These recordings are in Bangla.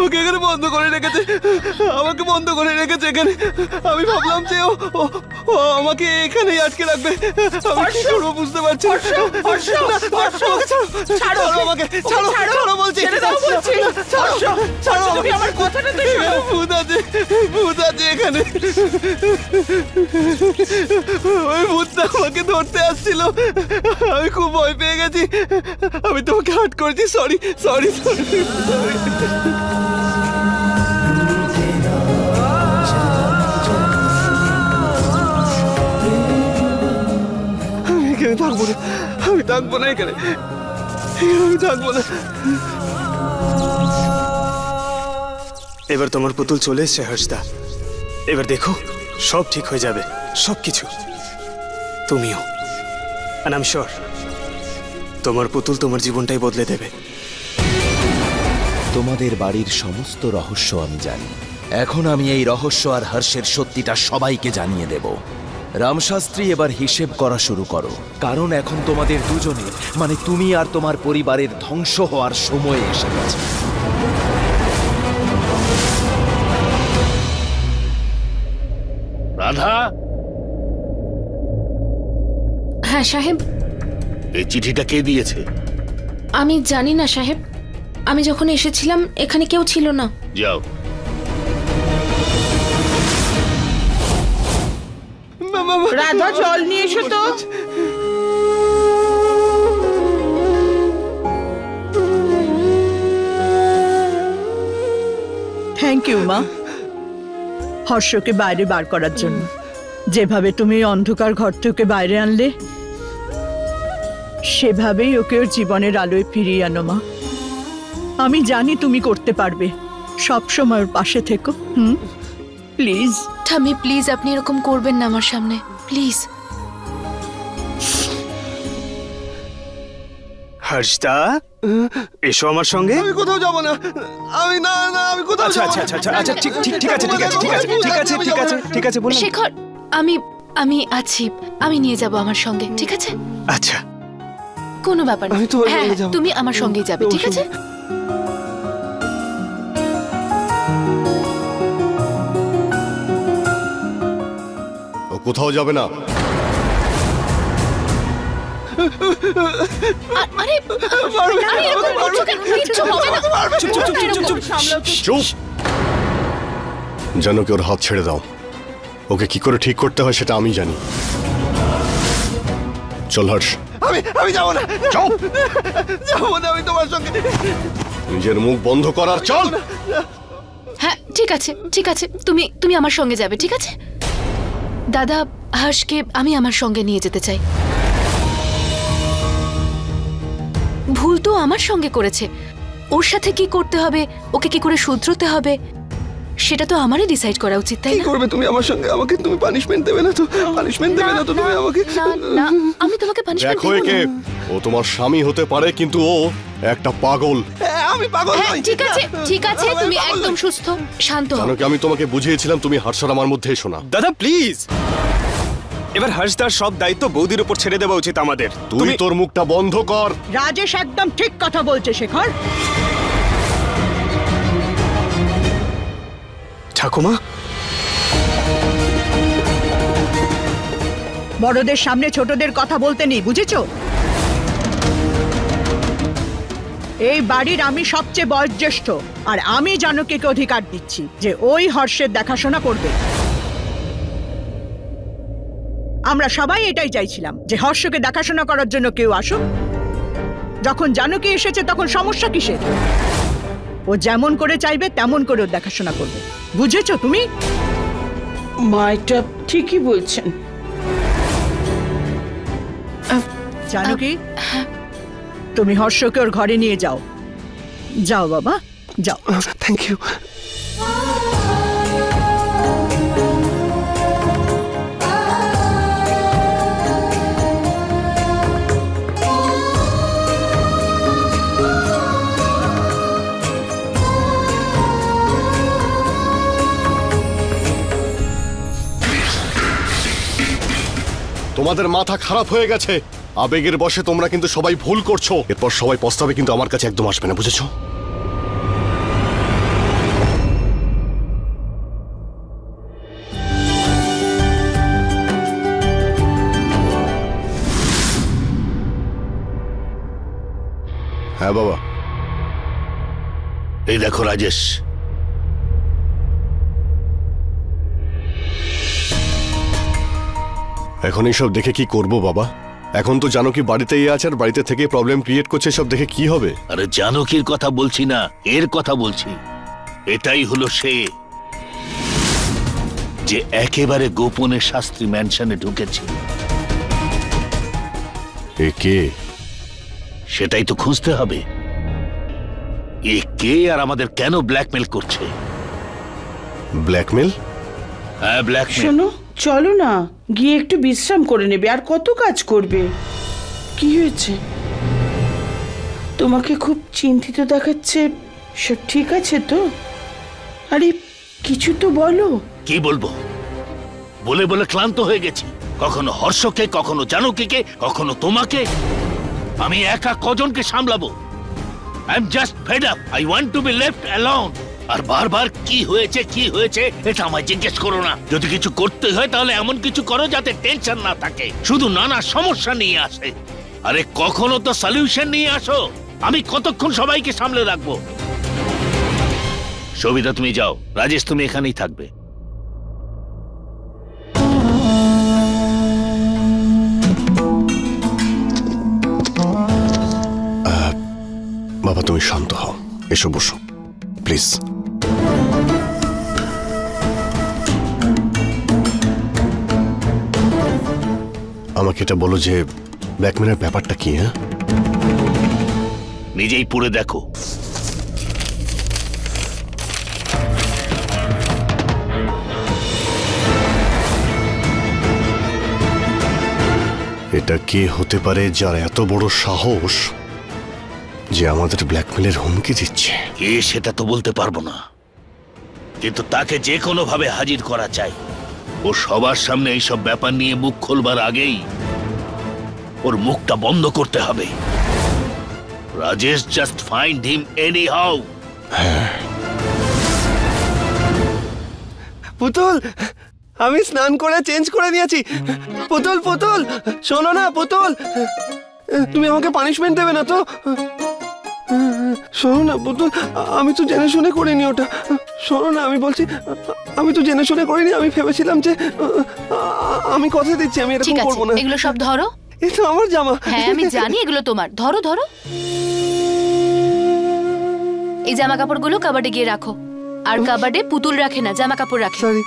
ওকে এখানে বন্ধ করে রেখেছে, আমাকে বন্ধ করে রেখেছে এখানে। আমি ভাবলাম যে ও আমাকে এখানেই আটকে রাখবে। আমি কি করবো বুঝতে পারছি না। ছাড়ো আমাকে, ছাড়ো ছাড়ো বলছি, ছাড়ো আমাকে। আমার কথাটা তো শোনো। ভূত আছে এখানে। ওই ভূতটা আমাকে ধরতে আসছিল, আমি খুব ভয় পেয়ে গেছি। আমি তোমাকে হার্ট করেছি, সরি সরি সরি। আমি এখানে থাকবো না, আমি থাকবো না এখানে, আমি থাকবো না। এবার তোমার পুতুল চলে এসছে হর্ষদা, এবার দেখো সব ঠিক হয়ে যাবে, সবকিছু। তুমিও, আর আই এম শিওর তোমার পুতুল তোমার জীবনটাই বদলে দেবে। তোমাদের বাড়ির সমস্ত রহস্য আমি জানি। এখন আমি এই রহস্য আর হর্ষের সত্যিটা সবাইকে জানিয়ে দেব। রামশাস্ত্রী, এবার হিসেব করা শুরু করো, কারণ এখন তোমাদের দুজনের, মানে তুমি আর তোমার পরিবারের ধ্বংস হওয়ার সময় এসে গেছে। রাধা। হ্যাঁ সাহেব। এই চিঠিটা কে দিয়েছে? আমি জানি না সাহেব, আমি যখন এসেছিলাম এখানে কেউ ছিল না। যাও। রাধা, জল নিয়ে এসো তো। থ্যাংক ইউ মা, হর্ষকে বাইরে বার করার জন্য। যেভাবে তুমি অন্ধকার ঘর থেকে বাইরে আনলে, সেভাবেই ওকে ওর জীবনের আলোয় ফিরিয়ে আনো মা। আমি জানি তুমি করতে পারবে, সব সময় ওর পাশে থেকো। প্লিজ ঠাম্মি, প্লিজ আপনি এরকম করবেন না আমার সামনে, প্লিজ। হর্ষদা, এসো আমার সঙ্গে। আমি কোথাও যাবো না, আমি না না আমি কোথাও আচ্ছা আচ্ছা আচ্ছা আচ্ছা ঠিক ঠিক ঠিক আছে ঠিক আছে ঠিক আছে ঠিক আছে ঠিক আছে ঠিক আছে বলুন। শেখর, আমি আছি, আমি নিয়ে যাব আমার সঙ্গে, ঠিক আছে? আচ্ছা, কোনো ব্যাপার না। হ্যাঁ, তুমি আমার সঙ্গেই যাবে, ঠিক আছে? ও কোথাও যাবে না। চুপ, যেন কি ওর হাত ছেড়ে দাও। ওকে কি করে ঠিক করতে হয় সেটা আমি জানি। চল হর্ষ। আমি যাবো না, চুপ, যাবো না আমি তোমার সঙ্গে। নিজের মুখ বন্ধ করার, চল। হ্যাঁ ঠিক আছে ঠিক আছে, তুমি আমার সঙ্গে যাবে, ঠিক আছে? দাদা, হর্ষকে আমি আমার সঙ্গে নিয়ে যেতে চাই। ভুল তো আমার সঙ্গে করেছে, ওর সাথে কি করতে হবে, ওকে কি করে শুধরোতে হবে, সেটা তো আমারই ডিসাইড করা উচিত, তাই না? কি করবে তুমি আমার সঙ্গে? আমাকে তুমি পানিশমেন্ট দেবে না তো? পানিশমেন্ট দেবে না তো তুমি আমাকে? না, আমি তোমাকে পানিশমেন্ট দেখো একে, ও তোমার স্বামী হতে পারে কিন্তু ও একটা পাগল। আমি পাগল নই। ঠিক আছে ঠিক আছে, তুমি একদম সুস্থ, শান্ত হও। জানো কি, আমি তোমাকে বুঝিয়েছিলাম, তুমি হর্ষর আমার মধ্যে এসো না। দাদা প্লিজ, এবার হর্ষদার সব দায়িত্ব বৌদির উপর ছেড়ে দেওয়া উচিত আমাদের। তুই তোর মুখটা বন্ধ কর। রাজেশ একদম ঠিক কথা বলছে শেখর। ঠাকুমা, বড়দের সামনে ছোটদের কথা বলতে নেই, বুঝেছো? এই বাড়ির আমি সবচেয়ে বয়োজ্যেষ্ঠ, আর আমি জানকীকে অধিকার দিচ্ছি যে ওই হর্ষের দেখাশোনা করবে। আমরা সবাই এটাই চাইছিলাম যে হর্ষকে দেখাশোনা করার জন্য কেউ আসুক। যখন জানকী এসেছে তখন সমস্যা কিসের? ও যেমন করে চাইবে তেমন করে ওর দেখাশোনা করবে, বুঝেছো তুমি? মা এটা ঠিকই বলছেন। জানকী, তুমি হর্ষকে ওর ঘরে নিয়ে যাও। যাও বাবা, যাও। Thank you. তোমাদের মাথা খারাপ হয়ে গেছে, আবেগের বশে তোমরা কিন্তু সবাই ভুল করছো। এরপর সবাই পস্তাবে, কিন্তু আমার কাছে একদম আসবে না, বুঝেছো? হ্যাঁ বাবা। এই দেখো রাজেশ, এখন এইসব দেখে কি করব বাবা? এখন তো জানকী বাড়িতেই আছে, আর বাড়িতে থেকে প্রবলেম ক্রিয়েট করছে, সব দেখে কি হবে? আরে জানকীর কথা বলছি না, এর কথা বলছি। এটাই হলো সে যে একেবারে গোপনে শাস্ত্রী ম্যানশনে ঢুকেছে। এ কে? সেটাই তো খুঁজতে হবে। এ কে আর আমাদের কেন ব্ল্যাকমেল করছে? ব্ল্যাকমেল? হ্যাঁ, ব্ল্যাকমেল। শোনো, চলো না, গিয়ে একটু বিশ্রাম করে নেবে। আর কত কাজ করবে? কি হয়েছে? তোমাকে খুব চিন্তিত দেখাচ্ছে। সব ঠিক আছে তো? আরে কিছু তো বলো। কি বলবো? বলে বলে ক্লান্ত হয়ে গেছি। কখনো হর্ষকে, কখনো জানকীকে, কখনো তোমাকে। আমি একা কজনকে সামলাবো? I am just fed up. I want to be left alone. আর বারবার কি হয়েছে কি হয়েছে এটা আমায় জিজ্ঞেস করো না। যদি কিছু করতে হয় তাহলে এমন কিছু করো যাতে টেনশন না থাকে, শুধু নানা সমস্যা নিয়ে আসে। আরে কখনো তো সলিউশন নিয়ে আসো। আমি কতক্ষণ সবাইকে সামলে রাখবো? সবিতা তুমি যাও, রাজেশ তুমি এখানেই থাকবে। বাবা তুমি শান্ত হও, এসো বসো প্লিজ। আমাকে এটা বলো যে ব্ল্যাকমেলের ব্যাপারটা কি? হ্যাঁ, নিজেই পড়ে দেখো। এটা কে হতে পারে যার এত বড় সাহস যে আমাদের ব্ল্যাকমেলের হুমকি দিচ্ছে? কে সেটা তো বলতে পারবো না, কিন্তু তাকে যে কোনো ভাবে হাজির করা চাই। ও সবার সামনে এইসব ব্যাপার নিয়ে মুখ খোলবার আগেই ওর মুখটা বন্ধ করতে হবে। Rajesh, just find him any how. পুতুল, আমি স্নান করে চেঞ্জ করে নিয়েছি। পুতুল পুতুল শোনো না, পুতুল তুমি আমাকে পানিশমেন্ট দেবে না তো? শোনো না পুতুল, আমি তো জেনে শুনে করিনি ওটা। শোনো না, আমি বলছি আমি তো জেনে শুনে করিনি। আমি ভেবেছিলাম যে আমি কথা দিচ্ছি আমি ঠিক এরকম আছে, করবো না। এগুলো সব ধরো। এটা আমার জামা। হ্যাঁ আমি জানি এগুলো তোমার। ধরো ধরো, এই জামা কাপড়গুলো কাবাডে গিয়ে রাখো। আর কাবাডে পুতুল রাখে না, জামা কাপড় রাখে। সরি।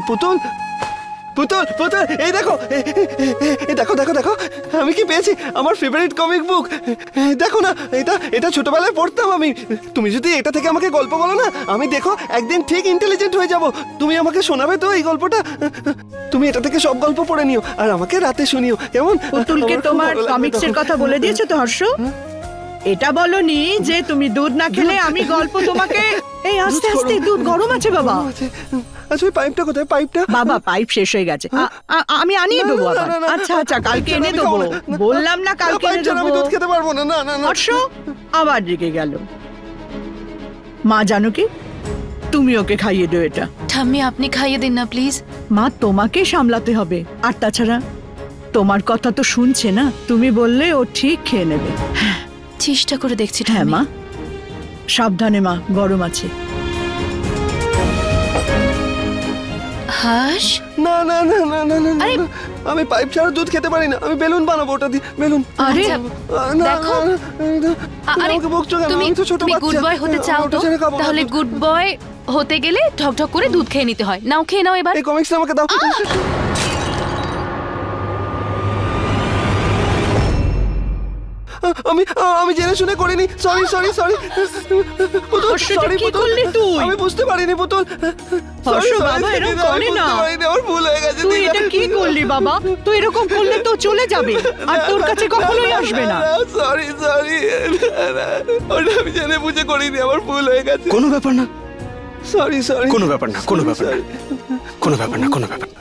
পুতুল পুতুল পুতুল, এই দেখো, এই দেখো দেখো দেখো, আমি কি পেয়েছি? আমার ফেভারিট কমিক বুক। দেখো না, এটা ছোটবেলায় পড়তাম আমি। তুমি যদি এটা থেকে আমাকে গল্প বলো না, আমি দেখো একদিন ঠিক ইন্টেলিজেন্ট হয়ে যাব। তুমি আমাকে শোনাবে তো এই গল্পটা? তুমি এটা থেকে সব গল্প পড়ে নিও আর আমাকে রাতে শুনিও, কেমন? পুতুলকে তোমার কমিক্সের কথা বলে দিয়েছো তো হর্ষ? এটা বলনি যে তুমি দুধ না খেলে আমি গল্প তোমাকে। এই আস্তে আস্তে, দুধ গরম আছে বাবা। আচ্ছা ওই পাইপটা কোথায়? পাইপটা বাবা পাইপ শেষ হয়ে গেছে। আমি আনিয়ে দেবো আবার। আচ্ছা আচ্ছা, কালকে এনে দেবো। বললাম না কালকে এনে দেবো। আমি দুধ খেতে পারবো না। না না না। হর্ষ আবার রেগে গেল। মা জানো কি, তুমি ওকে খাইয়ে দিও এটা। ঠাম্মি আপনি খাইয়ে দিন না প্লিজ। মা তোমাকে সামলাতে হবে। আর তাছাড়া তোমার কথা তো শুনছে না, তুমি বললে ও ঠিক খেয়ে নেবে। চেষ্টা করে দেখছি। হ্যাঁ মা, সাবধানে মা, গরম আছে। হাস, না না না না না না, আরে আমি পাইপ ছাড়া দুধ খেতে পারি না। আমি বেলুন বানাবো ওটা দিয়ে, বেলুন। আরে দেখো, আরে আমাকে বকছো কেন? তুমি আমি তো ছোট তুমি বাচ্চা। গুড বয় হতে চাও তো? ওটা ছেড়ে খাবো না। তাহলে গুড বয় হতে গেলে ঢকঢক করে দুধ খেয়ে নিতে হয়। নাও খেয়ে নাও এবার। এই কমিক্সটা আমাকে দাও। আমি জেনে শুনে করিনি। সরি সরি সরি পুতুল, সরি কি পুতুল, করলি তুই? আমি বুঝতে পারিনি পুতুল। হর্ষ বাবা এরকম করে না। আমার ভুল হয়ে গেছে। তুই এটা কি করলি বাবা? তুই এরকম করলে তো চলে যাবে আর তোর কাছে কখনোই আসবে না। সরি সরি, ওটা আমি জেনে বুঝে করিনি, আমার ভুল হয়ে গেছে। কোনো ব্যাপার না, সরি সরি, কোনো ব্যাপার না, কোনো ব্যাপার না, কোনো ব্যাপার না, কোনো ব্যাপার না।